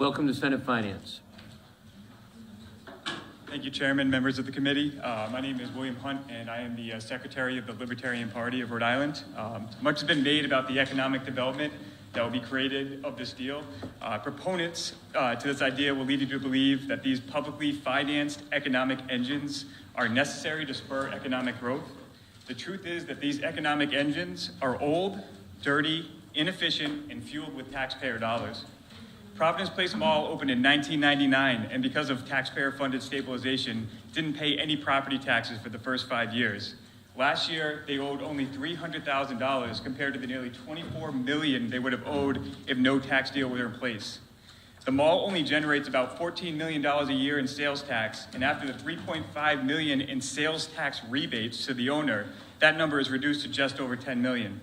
Welcome to Senate Finance. Thank you, Chairman, members of the committee. My name is William Hunt, and I am the Secretary of the Libertarian Party of Rhode Island. Much has been made about the economic development that will be created of this deal. Proponents to this idea will lead you to believe that these publicly financed economic engines are necessary to spur economic growth. The truth is that these economic engines are old, dirty, inefficient, and fueled with taxpayer dollars. Providence Place Mall opened in 1999, and because of taxpayer-funded stabilization, didn't pay any property taxes for the first 5 years. Last year, they owed only $300,000 compared to the nearly $24 million they would have owed if no tax deal were in place. The mall only generates about $14 million a year in sales tax, and after the $3.5 million in sales tax rebates to the owner, that number is reduced to just over $10 million.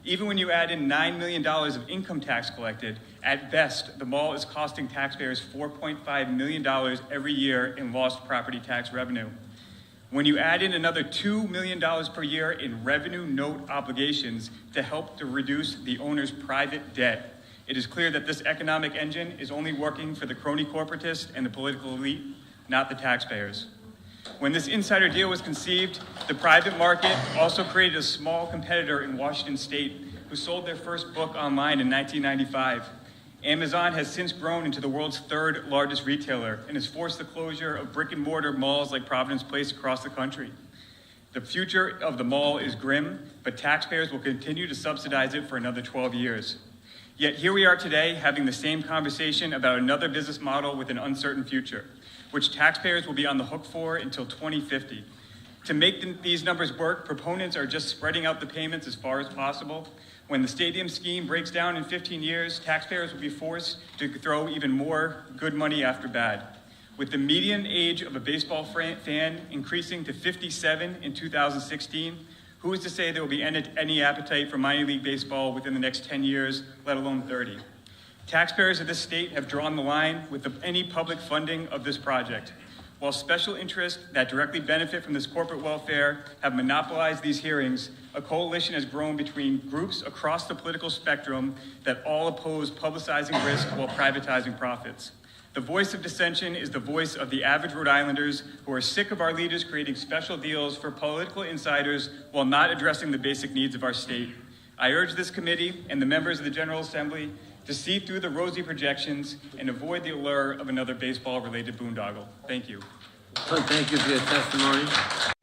Even when you add in $9 million of income tax collected, at best, the mall is costing taxpayers $4.5 million every year in lost property tax revenue. When you add in another $2 million per year in revenue note obligations to help to reduce the owner's private debt, it is clear that this economic engine is only working for the crony corporatists and the political elite, not the taxpayers. When this insider deal was conceived, the private market also created a small competitor in Washington State who sold their first book online in 1995. Amazon has since grown into the world's third largest retailer and has forced the closure of brick and mortar malls like Providence Place across the country. The future of the mall is grim, but taxpayers will continue to subsidize it for another 12 years. Yet here we are today having the same conversation about another business model with an uncertain future, which taxpayers will be on the hook for until 2050. To make these numbers work, proponents are just spreading out the payments as far as possible. When the stadium scheme breaks down in 15 years, taxpayers will be forced to throw even more good money after bad. With the median age of a baseball fan increasing to 57 in 2016, who is to say there will be any appetite for minor league baseball within the next 10 years, let alone 30? Taxpayers of this state have drawn the line with any public funding of this project. While special interests that directly benefit from this corporate welfare have monopolized these hearings, a coalition has grown between groups across the political spectrum that all oppose publicizing risk while privatizing profits. The voice of dissension is the voice of the average Rhode Islanders who are sick of our leaders creating special deals for political insiders while not addressing the basic needs of our state. I urge this committee and the members of the General Assembly to see through the rosy projections and avoid the allure of another baseball-related boondoggle. Thank you. Thank you for your testimony.